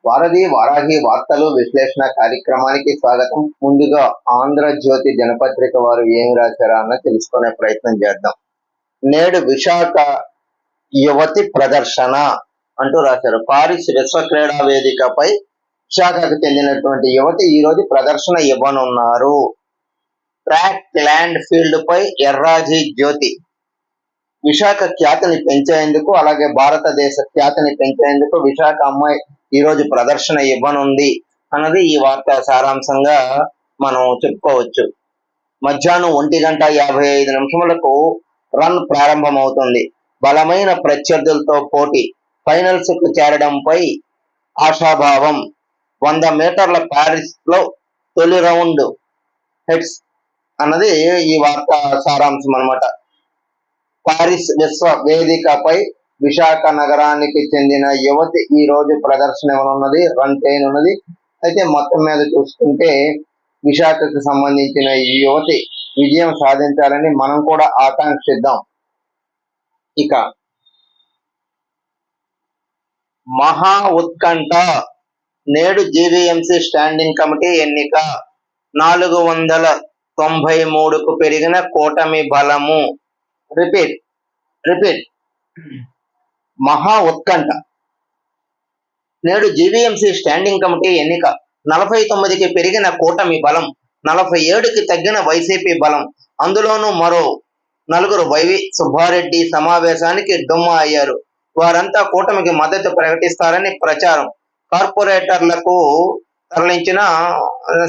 వారధి వారాహి వార్తలు విశ్లేషణ కార్యక్రమానికి స్వాగతం. ముందుగా ఆంధ్రజ్యోతి దినపత్రిక వారు ఏమి రాశారా అన్న తెలుసుకునే ప్రయత్నం చేద్దాం. నేడు విశాఖ యువతి ప్రదర్శన అంటూ రాశారు. పారిస్ విశ్వ క్రీడా వేదికపై విశాఖకు చెందినటువంటి యువతి ఈ రోజు ప్రదర్శన ఇవ్వనున్నారు. ట్రాక్ ల్యాండ్ ఫీల్డ్ పై ఎర్రాజీ జ్యోతి విశాఖ ఖ్యాతిని పెంచేందుకు, అలాగే భారతదేశ ఖ్యాతిని పెంచేందుకు విశాఖ అమ్మాయి ఈ రోజు ప్రదర్శన ఇవ్వనుంది అన్నది ఈ వార్త సారాంశంగా మనం చెప్పుకోవచ్చు. మధ్యాహ్నం 1:55 రన్ ప్రారంభమవుతుంది. బలమైన ప్రత్యర్థులతో పోటీ, ఫైనల్స్ కు చేరడంపై ఆశాభావం. 100 మీటర్ల ప్యారిస్ లో తొలి రౌండ్ హెడ్స్ అన్నది ఈ వార్త సారాంశం అన్నమాట. పారిస్ విశ్వ వేదికపై విశాఖ నగరానికి చెందిన యువతి ఈ రోజు ప్రదర్శన ఇవ్వనున్నది, రన్ చేయనున్నది. అయితే మొత్తం మీద చూసుకుంటే విశాఖకు సంబంధించిన ఈ యువతి విజయం సాధించాలని మనం కూడా ఆకాంక్షిద్దాం. ఇక మహా ఉత్కంఠ, నేడు జీవీఎంసీ స్టాండింగ్ కమిటీ ఎన్నిక. 493కు పెరిగిన కూటమి బలము. రిపీట్ మహా ఉత్కంఠ, నేడు జీవీఎంసీ స్టాండింగ్ కమిటీ ఎన్నిక. 49కి పెరిగిన కూటమి బలం, 47కి తగ్గిన వైసీపీ బలం. అందులోనూ మరో 4 వైవి సుబ్బారెడ్డి సమావేశానికి డుమ్మా అయ్యారు. వారంతా కూటమికి మద్దతు ప్రకటిస్తారని ప్రచారం. కార్పొరేటర్లకు తరలించిన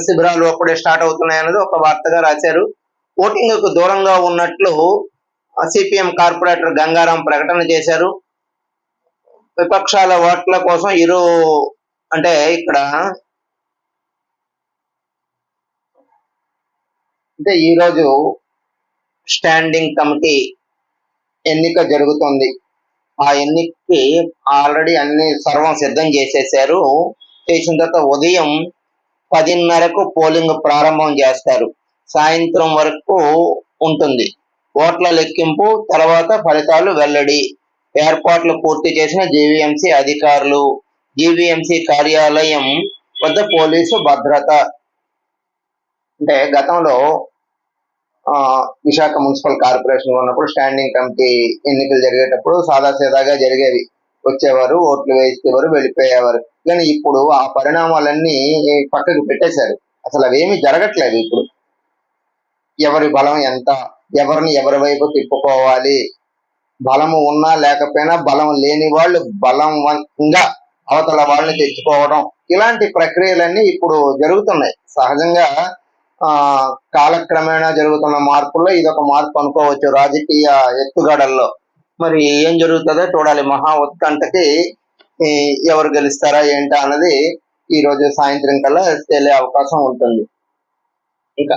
శిబిరాలు అప్పుడే స్టార్ట్ అవుతున్నాయన్నది ఒక వార్తగా రాశారు. ఓటింగ్ కు దూరంగా ఉన్నట్లు సిపిఎం కార్పొరేటర్ గంగారాం ప్రకటన చేశారు. విపక్షాల ఓట్ల కోసం ఈరోజు స్టాండింగ్ కమిటీ ఎన్నిక జరుగుతుంది. ఆ ఎన్నికకి ఆల్రెడీ అన్ని సర్వం సిద్ధం చేసేసారు. చేసిన తర్వాత ఉదయం 10:30కు పోలింగ్ ప్రారంభం చేస్తారు. సాయంత్రం వరకు ఉంటుంది. ఓట్ల లెక్కింపు తర్వాత ఫలితాలు వెల్లడి. ఏర్పాట్లు పూర్తి చేసిన జీవీఎంసీ అధికారులు. జీవీఎంసీ కార్యాలయం వద్ద పోలీసు భద్రత. అంటే గతంలో విశాఖ మున్సిపల్ కార్పొరేషన్ ఉన్నప్పుడు స్టాండింగ్ కమిటీ ఎన్నికలు జరిగేటప్పుడు సాదాసీదాగా జరిగేవి. వచ్చేవారు, ఓట్లు వేసేవారు, వెళ్ళిపోయేవారు. కానీ ఇప్పుడు ఆ పరిణామాలన్నీ పక్కకు పెట్టేశారు. అసలు అవేమి జరగట్లేదు. ఇప్పుడు ఎవరి బలం ఎంత, ఎవరిని ఎవరి వైపు తిప్పుకోవాలి, బలము ఉన్నా లేకపోయినా బలం లేని వాళ్ళు బలంగా అవతల వాళ్ళని తెచ్చుకోవడం, ఇలాంటి ప్రక్రియలన్నీ ఇప్పుడు జరుగుతున్నాయి. సహజంగా కాలక్రమేణా జరుగుతున్న మార్పుల్లో ఇదొక మార్పు అనుకోవచ్చు రాజకీయ ఎత్తుగడల్లో. మరి ఏం జరుగుతుందో చూడాలి. మహా ఉత్కంఠకి ఎవరు గెలుస్తారా ఏంటా అన్నది ఈ రోజు సాయంత్రం కల్లా తేలే అవకాశం ఉంటుంది. ఇక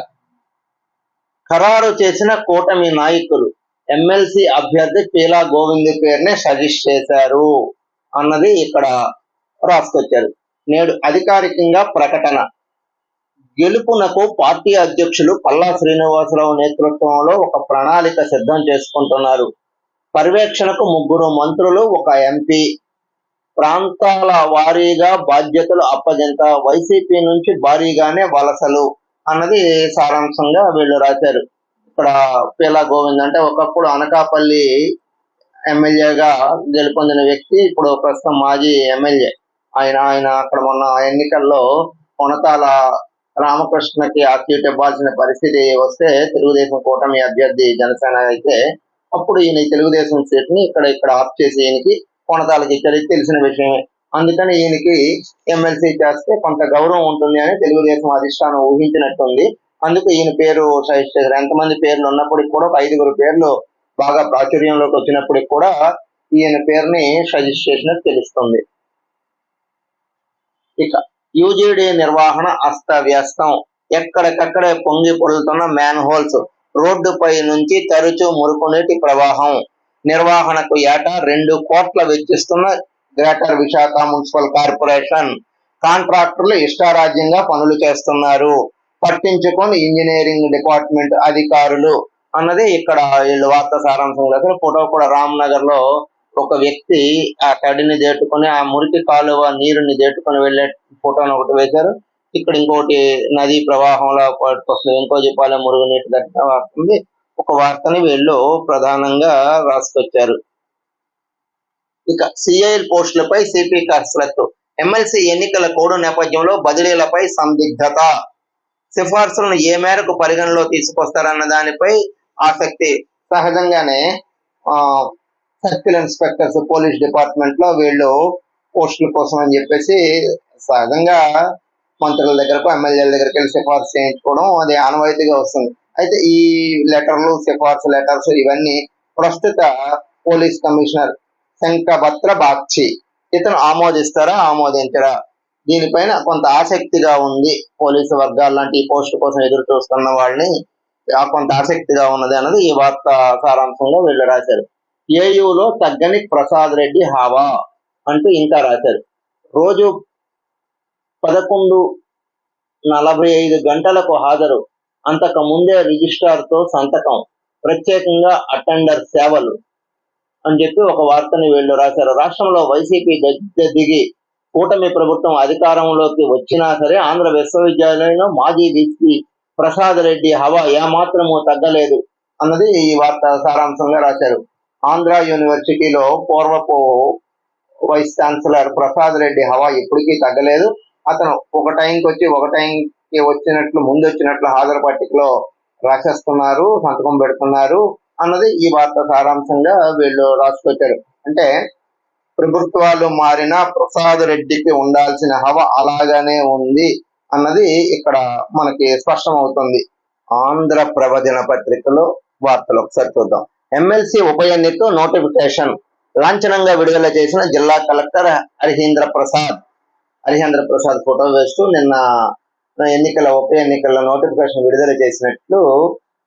ఖరారు చేసిన కూటమి నాయకులు ఎమ్మెల్సీ అభ్యర్థి పీలా గోవింద్ పేరునే సజెస్ట్ చేశారు అన్నది ఇక్కడ రాసుకొచ్చారు. నేడు అధికారికంగా ప్రకటన. గెలుపునకు పార్టీ అధ్యక్షులు పల్లా శ్రీనివాసరావు నేతృత్వంలో ఒక ప్రణాళిక సిద్ధం చేసుకుంటున్నారు. పర్యవేక్షణకు 3 మంత్రులు, 1 ఎంపీ. ప్రాంతాల వారీగా బాధ్యతలు అప్పగింత. వైసీపీ నుంచి భారీగానే వలసలు అన్నది సారాంశంగా వీళ్ళు రాశారు. ఇక్కడ పీలా గోవింద్ అంటే ఒకప్పుడు అనకాపల్లి ఎమ్మెల్యేగా గెలుపొందిన వ్యక్తి, ఇప్పుడు ప్రస్తుతం మాజీ ఎమ్మెల్యే. ఆయన అక్కడ మొన్న ఎన్నికల్లో కొనతాల రామకృష్ణకి ఆ సీట్ ఇవ్వాల్సిన పరిస్థితి వస్తే తెలుగుదేశం కూటమి అభ్యర్థి జనసేన అయితే అప్పుడు ఈయన తెలుగుదేశం సీట్ ని ఇక్కడ ఆఫ్ చేసి ఈయనకి కొనతాలకి ఇచ్చారు. తెలిసిన విషయమే. అందుకని ఈయనకి ఎమ్మెల్సీ చేస్తే కొంత గౌరవం ఉంటుంది అని తెలుగుదేశం అధిష్టానం ఊహించినట్టుంది. అందుకు ఈయన పేరు సజెస్ట్ చేశారు. ఎంతమంది పేర్లు ఉన్నప్పటికీ కూడా ఒక 5 పేర్లు బాగా ప్రాచుర్యంలోకి వచ్చినప్పటికి కూడా ఈయన పేరుని సజెస్ట్ చేసినట్టు తెలుస్తుంది. ఇక యూజీడీ నిర్వహణ అస్తవ్యస్తం. ఎక్కడికక్కడే పొంగి పొరులుతున్న మ్యాన్ హోల్స్, రోడ్డుపై నుంచి తరచూ మురుగునీటి ప్రవాహం. నిర్వహణకు ఏటా 2 కోట్ల వెచ్చిస్తున్న గ్రేటర్ విశాఖ మున్సిపల్ కార్పొరేషన్. కాంట్రాక్టర్లు ఇష్టారాజ్యంగా పనులు చేస్తున్నారు, పట్టించుకొని ఇంజనీరింగ్ డిపార్ట్మెంట్ అధికారులు అన్నది ఇక్కడ వీళ్ళు వార్త సారాంశం. ఫోటో కూడా రామ్నగర్ లో ఒక వ్యక్తి ఆ తడిని దేటుకొని ఆ మురికి కాలువ నీరుని దేటుకొని వెళ్ళే ఫోటోను ఒకటి వేశారు. ఇక్కడ ఇంకోటి నదీ ప్రవాహంలో పట్టుకొస్తుంది, ఇంకో చెప్పాలి మురుగునీటి ఘటన వస్తుంది. ఒక వార్తని వీళ్ళు ప్రధానంగా రాసుకొచ్చారు. ఇక సిఐఎల్ పోస్టులపై సిపి కసరత్తు. ఎమ్మెల్సీ ఎన్నికల కోడ్ నేపథ్యంలో బదిలీలపై సందిగ్ధత. సిఫార్సులను ఏ మేరకు పరిగణలో తీసుకొస్తారన్న దానిపై ఆసక్తి. సహజంగానే సర్కిల్ ఇన్స్పెక్టర్స్ పోలీస్ డిపార్ట్మెంట్ లో వీళ్ళు పోస్టుల కోసం అని చెప్పేసి సహజంగా మంత్రుల దగ్గరకు ఎమ్మెల్యేల దగ్గరికి వెళ్ళి సిఫార్సు చేయించుకోవడం అది ఆనవాయితీగా వస్తుంది. అయితే ఈ లెటర్లు సిఫార్సు లెటర్స్ ఇవన్నీ ప్రస్తుత పోలీస్ కమిషనర్ శంఖభత్ర బాగ్చి ఇతను ఆమోదిస్తారా ఆమోదించరా, దీనిపైన కొంత ఆసక్తిగా ఉంది. పోలీసు వర్గాల లాంటి ఈ పోస్టు కోసం ఎదురు చూస్తున్న వాళ్ళని కొంత ఆసక్తిగా ఉన్నది అన్నది ఈ వార్త సారాంశంలో వీళ్ళు రాశారు. ఏయూలో తగ్గని ప్రసాద్ రెడ్డి హావా అంటూ ఇంకా రాశారు. రోజు 11:45 గంటలకు హాజరు, అంతకు ముందే రిజిస్ట్రార్ తో సంతకం, ప్రత్యేకంగా అటెండర్ సేవలు అని చెప్పి ఒక వార్తని వీళ్ళు రాశారు. రాష్ట్రంలో వైసీపీ గద్దె దిగి కూటమి ప్రభుత్వం అధికారంలోకి వచ్చినా సరే ఆంధ్ర విశ్వవిద్యాలయంలో మాజీ వీసీ ప్రసాద్ రెడ్డి హవా ఏమాత్రము తగ్గలేదు అన్నది ఈ వార్త సారాంశంగా రాశారు. ఆంధ్ర యూనివర్సిటీలో పూర్వపు వైస్ ఛాన్సలర్ ప్రసాద్ రెడ్డి హవా ఎప్పటికీ తగ్గలేదు. అతను ఒక టైంకి వచ్చి ఒక టైంకి వచ్చినట్లు ముందు వచ్చినట్లు హాజరు పట్టికలో రాసేస్తున్నారు, సంతకం పెడుతున్నారు అన్నది ఈ వార్త సారాంశంగా వీళ్ళు రాసుకొచ్చారు. అంటే ప్రభుత్వాలు మారినా ప్రసాద్ రెడ్డికి ఉండాల్సిన హవా అలాగానే ఉంది అన్నది ఇక్కడ మనకి స్పష్టమవుతుంది. ఆంధ్రప్రభ దినపత్రికలో వార్తలు ఒకసారి చూద్దాం. ఎమ్మెల్సీ ఉప ఎన్నిక నోటిఫికేషన్ లాంఛనంగా విడుదల చేసిన జిల్లా కలెక్టర్ హరిహేంద్ర ప్రసాద్ ఫోటో వేస్తూ నిన్న ఎన్నికల ఉప ఎన్నికల నోటిఫికేషన్ విడుదల చేసినట్లు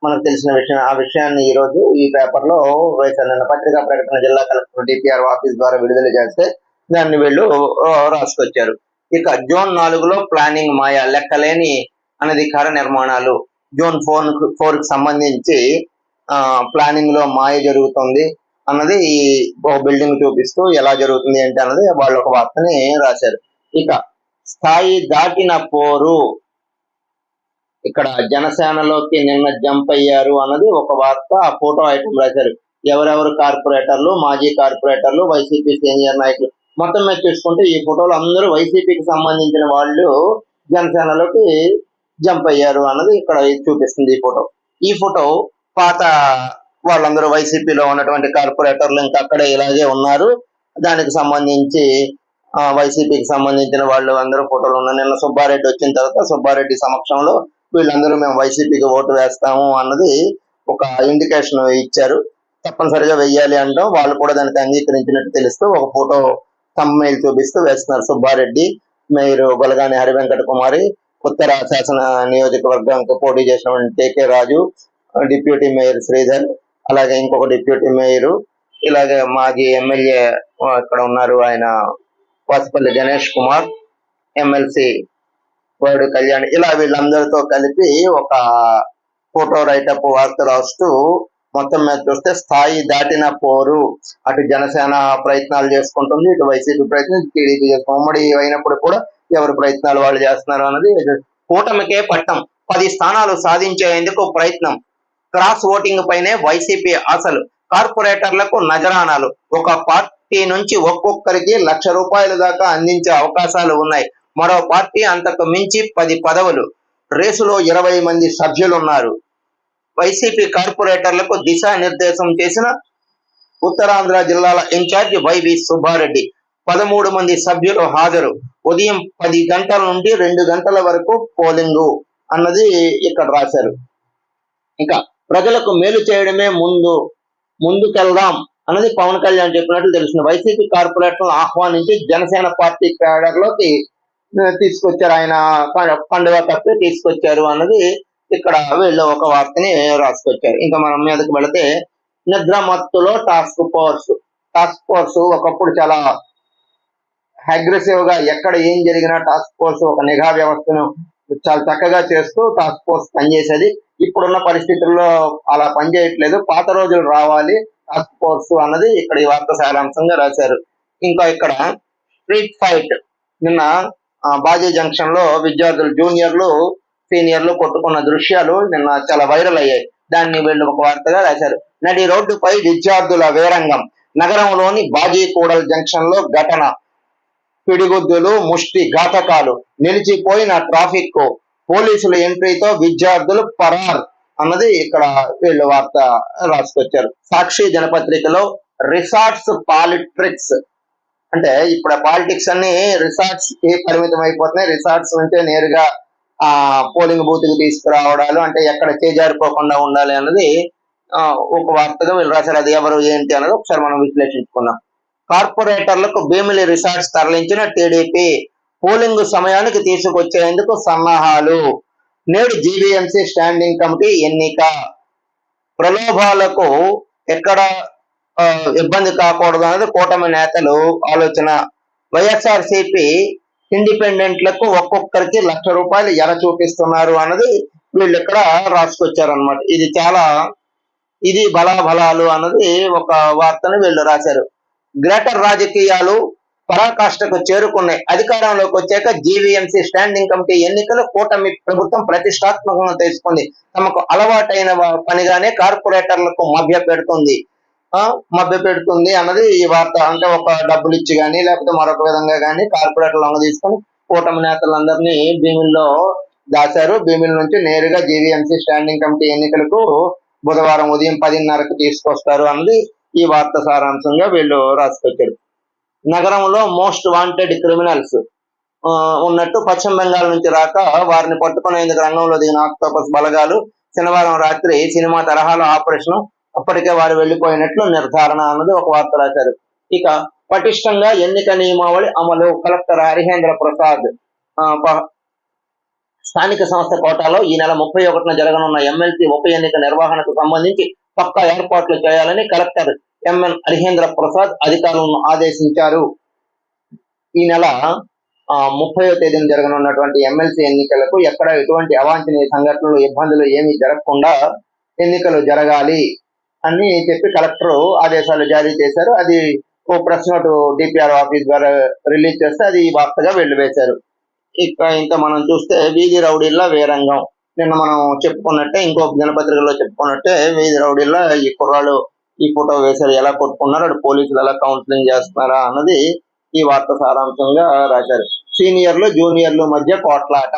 మనకు తెలిసిన విషయం. ఆ విషయాన్ని ఈ రోజు ఈ పేపర్ లో వేశారు. నిన్న పత్రికా ప్రకటన జిల్లా కలెక్టర్ డిపిఆర్ ఆఫీస్ ద్వారా విడుదల చేస్తే దాన్ని వీళ్ళు రాసుకొచ్చారు. ఇక జోన్ 4లో ప్లానింగ్ మాయ, లెక్కలేని అనధికార నిర్మాణాలు. జోన్ 4 కి సంబంధించి ప్లానింగ్ లో మాయ జరుగుతుంది అన్నది ఒక బిల్డింగ్ చూపిస్తూ ఎలా జరుగుతుంది ఏంటి అన్నది వాళ్ళు ఒక వార్తని రాశారు. ఇక స్థాయి దాటిన పోరు, ఇక్కడ జనసేనలోకి నిన్న జంప్ అయ్యారు అన్నది ఒక వార్త. ఆ ఫోటో ఐటమ్ రాశారు. ఎవరెవరు కార్పొరేటర్లు, మాజీ కార్పొరేటర్లు, వైసీపీ సీనియర్ నాయకులు, మొత్తం మీద చూసుకుంటే ఈ ఫోటోలు అందరూ వైసీపీకి సంబంధించిన వాళ్ళు జనసేనలోకి జంప్ అయ్యారు అన్నది ఇక్కడ చూపిస్తుంది ఈ ఫోటో. ఈ ఫోటో పాత వాళ్ళందరూ వైసీపీలో ఉన్నటువంటి కార్పొరేటర్లు ఇంకా అక్కడే ఇలాగే ఉన్నారు. దానికి సంబంధించి వైసీపీకి సంబంధించిన వాళ్ళు అందరూ ఫోటోలు ఉన్నారు. నిన్న సుబ్బారెడ్డి వచ్చిన తర్వాత సుబ్బారెడ్డి సమక్షంలో వీళ్ళందరూ మేము వైసీపీకి ఓటు వేస్తాము అన్నది ఒక ఇండికేషన్ ఇచ్చారు. తప్పనిసరిగా వెయ్యాలి అంటాం, వాళ్ళు కూడా దానికి అంగీకరించినట్టు తెలుస్తూ ఒక ఫోటో తమ్మెయిల్ చూపిస్తూ వేస్తున్నారు. సుబ్బారెడ్డి, మేయర్ గొలగాని హరివెంకట కుమారి, ఉత్తర శాసన నియోజకవర్గానికి పోటీ చేసిన టీకే రాజు, డిప్యూటీ మేయర్ శ్రీధర్, అలాగే ఇంకొక డిప్యూటీ మేయర్, ఇలాగే మాజీ ఎమ్మెల్యే ఇక్కడ ఉన్నారు ఆయన వాసుపల్లి గణేష్ కుమార్, ఎమ్మెల్సీ వాడు కళ్యాణ్, ఇలా వీళ్ళందరితో కలిపి ఒక ఫోటో రైటప్ వార్త రాస్తూ మొత్తం మీద చూస్తే స్థాయి దాటిన పోరు, అటు జనసేన ప్రయత్నాలు చేసుకుంటుంది, ఇటు వైసీపీ ప్రయత్నం, టీడీపీ చేసుకుంటుంది. ఉమ్మడి అయినప్పుడు కూడా ఎవరి ప్రయత్నాలు వాళ్ళు చేస్తున్నారు అన్నది. కూటమికే పట్టం, 10 స్థానాలు సాధించేందుకు ప్రయత్నం, క్రాస్ ఓటింగ్ పైనే వైసీపీ ఆశలు, కార్పొరేటర్లకు నజరానాలు, ఒక పార్టీ నుంచి ఒక్కొక్కరికి ₹1,00,000 దాకా అందించే అవకాశాలు ఉన్నాయి, మరో పార్టీ అంతకు మించి 10 పదవులు, రేసులో 20 మంది సభ్యులున్నారు. వైసీపీ కార్పొరేటర్లకు దిశానిర్దేశం చేసిన ఉత్తరాంధ్ర జిల్లాల ఇన్ఛార్జి వైవి సుబ్బారెడ్డి, 13 మంది సభ్యులు హాజరు, ఉదయం 10 గంటల నుండి 2 గంటల వరకు పోలింగు అన్నది ఇక్కడ రాశారు. ఇంకా ప్రజలకు మేలు చేయడమే ముందుకెళ్దాం అన్నది పవన్ కళ్యాణ్ చెప్పినట్లు తెలుస్తుంది. వైసీపీ కార్పొరేటర్లను ఆహ్వానించి జనసేన పార్టీ క్యాడర్లోకి తీసుకొచ్చారు, ఆయన పండుగ కప్పి తీసుకొచ్చారు అన్నది ఇక్కడ వీళ్ళు ఒక వార్తని రాసుకొచ్చారు. ఇంకా మనం మీదకి వెళితే నిద్రమత్తులో టాస్క్ ఫోర్స్ ఒకప్పుడు చాలా అగ్రెసివ్ గా ఎక్కడ ఏం జరిగినా టాస్క్ ఫోర్స్ ఒక నిఘా వ్యవస్థను చాలా చక్కగా చేస్తూ టాస్క్ ఫోర్స్ పనిచేసేది. ఇప్పుడున్న పరిస్థితుల్లో అలా పనిచేయట్లేదు. పాత రోజులు రావాలి, టాస్క్ ఫోర్స్ అన్నది ఇక్కడ ఈ వార్త సారాంశంగా రాశారు. ఇంకా ఇక్కడ స్ట్రీట్ ఫైట్ నిన్న బాజీ జంక్షన్ లో విద్యార్థులు జూనియర్లు సీనియర్లు కొట్టుకున్న దృశ్యాలు నిన్న చాలా వైరల్ అయ్యాయి. దాన్ని వీళ్ళు ఒక వార్తగా రాశారు. నడి రోడ్డుపై విద్యార్థుల వీరంగం, నగరంలోని బాజీ కూడల్ జంక్షన్ లో ఘటన, పిడిగుద్దులు, ముష్టి ఘాతకాలు, నిలిచిపోయిన ట్రాఫిక్, పోలీసుల ఎంట్రీతో విద్యార్థులు పరార్ అన్నది ఇక్కడ వీళ్ళు వార్త రాసుకొచ్చారు. సాక్షి దినపత్రికలో రిసార్ట్స్ పాలిటిక్స్, అంటే ఇప్పుడు పాలిటిక్స్ అన్ని రిసార్ట్స్ కి పరిమితం అయిపోతున్నాయి. రిసార్ట్స్ నుంచే నేరుగా పోలింగ్ బూత్ కి తీసుకురావడాలు, అంటే ఎక్కడ చేజారిపోకుండా ఉండాలి అన్నది ఒక వార్తగా వీళ్ళు రాశారు. అది ఎవరు ఏంటి అన్నది ఒకసారి మనం విశ్లేషించుకున్నాం. కార్పొరేటర్లకు భీమిలి రిసార్ట్స్ తరలించిన టీడీపీ, పోలింగ్ సమయానికి తీసుకొచ్చేందుకు సన్నాహాలు, నేడు జీవీఎంసీ స్టాండింగ్ కమిటీ ఎన్నిక, ప్రలోభాలకు ఎక్కడ ఇబ్బంది కాకూడదు అన్నది కూటమి నేతలు ఆలోచన, వైఎస్ఆర్సీపీ ఇండిపెండెంట్లకు ఒక్కొక్కరికి ₹1,00,000 ఎర చూపిస్తున్నారు అన్నది వీళ్ళు ఇక్కడ రాసుకొచ్చారనమాట. ఇది బలాబలాలు అన్నది ఒక వార్తను వీళ్ళు రాశారు. గ్రేటర్ రాజకీయాలు పరాకాష్ఠకు చేరుకున్నాయి. అధికారంలోకి వచ్చాక జీవీఎంసీ స్టాండింగ్ కమిటీ ఎన్నికలు కూటమి ప్రభుత్వం ప్రతిష్టాత్మకంగా తీసుకుంది. తమకు అలవాటైన పనిగానే కార్పొరేటర్లకు మభ్య పెడుతుంది అన్నది ఈ వార్త. అంటే ఒక డబ్బులు ఇచ్చి గానీ లేకపోతే మరొక విధంగా గానీ కార్పొరేటర్లు తీసుకొని కూటమి నేతలందరినీ భీమిల్లో దాచారు. భీమిల నుంచి నేరుగా జీవీఎంసీ స్టాండింగ్ కమిటీ ఎన్నికలకు బుధవారం ఉదయం 10:30కు తీసుకొస్తారు అన్నది ఈ వార్త సారాంశంగా వీళ్ళు రాసుకొచ్చారు. నగరంలో మోస్ట్ వాంటెడ్ క్రిమినల్స్ ఉన్నట్టు పశ్చిమ బెంగాల్ నుంచి రాక వారిని పట్టుకునేందుకు రంగంలో దిగిన ఆక్టోపస్ బలగాలు శనివారం రాత్రి సినిమా తరహాలో ఆపరేషన్, అప్పటికే వారు వెళ్లిపోయినట్లు నిర్ధారణ అన్నది ఒక వార్త రాశారు. ఇక పటిష్టంగా ఎన్నిక నియమావళి అమలు, కలెక్టర్ హరిహేంద్ర ప్రసాద్ స్థానిక సంస్థ కోటాలో ఈ నెల 31న జరగనున్న ఎమ్మెల్సీ ఉప ఎన్నిక నిర్వహణకు సంబంధించి పక్కా ఏర్పాట్లు చేయాలని కలెక్టర్ ఎంఎన్ హరిహేంద్ర ప్రసాద్ అధికారులను ఆదేశించారు. ఈ నెల 30వ తేదీన జరగనున్నటువంటి ఎమ్మెల్సీ ఎన్నికలకు ఎక్కడ ఎటువంటి అవాంఛనీయ సంఘటనలు, ఇబ్బందులు ఏమీ జరగకుండా ఎన్నికలు జరగాలి అని చెప్పి కలెక్టర్ ఆదేశాలు జారీ చేశారు. అది ఓ ప్రెస్ నోట్ డిపిఆర్ ఆఫీస్ ద్వారా రిలీజ్ చేస్తే అది ఈ వార్తగా వెళ్లివేశారు. ఇంకా మనం చూస్తే వీధి రౌడీల్లో వీరంగం, నిన్న మనం చెప్పుకున్నట్టే ఇంకొక దినపత్రికలో చెప్పుకున్నట్టే వీధి రౌడీల్లో ఈ కుర్రాళ్ళు ఈ ఫోటో వేశారు, ఎలా కొట్టుకున్నారు, అటు పోలీసులు ఎలా కౌన్సిలింగ్ చేస్తున్నారా అన్నది ఈ వార్త సారాంశంగా రాశారు. సీనియర్లు జూనియర్లు మధ్య కోట్లాట,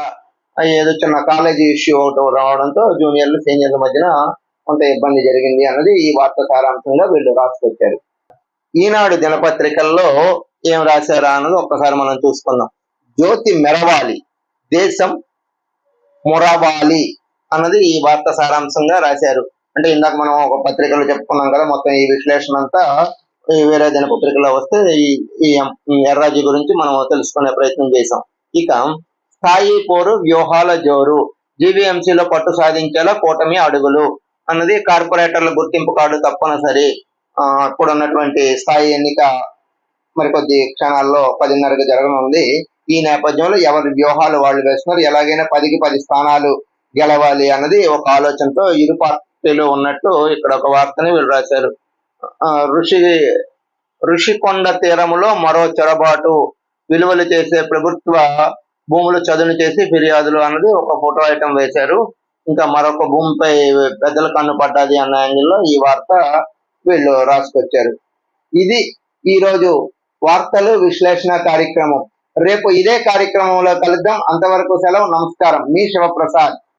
ఏదో చిన్న కాలేజీ ఇష్యూ ఒకటి రావడంతో జూనియర్లు సీనియర్ల మధ్యన కొంత ఇబ్బంది జరిగింది అన్నది ఈ వార్త సారాంశంగా వీళ్ళు రాసుకొచ్చారు. ఈనాడు దినపత్రికల్లో ఏం రాశారా అన్నది ఒక్కసారి మనం చూసుకుందాం. జ్యోతి మెరవాలి, దేశం మురవాలి అన్నది ఈ వార్త సారాంశంగా రాశారు. అంటే ఇందాక మనం ఒక పత్రికలో చెప్పుకున్నాం కదా, మొత్తం ఈ విశ్లేషణ అంతా వేరే దినపత్రికలో వస్తే ఈ ఎర్రాజీ గురించి మనం తెలుసుకునే ప్రయత్నం చేశాం. ఇక స్థాయి పోరు వ్యూహాల జోరు, జీవీఎంసీలో పట్టు సాధించేలా కూటమి అడుగులు అన్నది కార్పొరేటర్ల గుర్తింపు కార్డు తప్పనిసరి. అప్పుడు ఉన్నటువంటి స్థాయి ఎన్నిక మరికొద్ది క్షణాల్లో 10:30కి జరగనుంది. ఈ నేపథ్యంలో ఎవరి వ్యూహాలు వాళ్ళు వేస్తున్నారు, ఎలాగైనా 10కి 10 స్థానాలు గెలవాలి అన్నది ఒక ఆలోచనతో ఇరు పార్టీలు ఉన్నట్టు ఇక్కడ ఒక వార్తని వీళ్ళు రాశారు. ఋషికొండ తీరములో మరో చొరబాటు, విలువలు చేసే ప్రభుత్వ భూములు చదును చేసి ఫిర్యాదులు అన్నది ఒక ఫోటో ఐటమ్ వేశారు. ఇంకా మరొక భూమిపై పెద్దల కన్ను పడ్డది అన్న యాంగిల్లో ఈ వార్త వీళ్ళు రాసుకొచ్చారు. ఇది ఈరోజు వార్తలు విశ్లేషణ కార్యక్రమం. రేపు ఇదే కార్యక్రమంలో కలుద్దాం. అంతవరకు సెలవు, నమస్కారం. మీ శివప్రసాద్.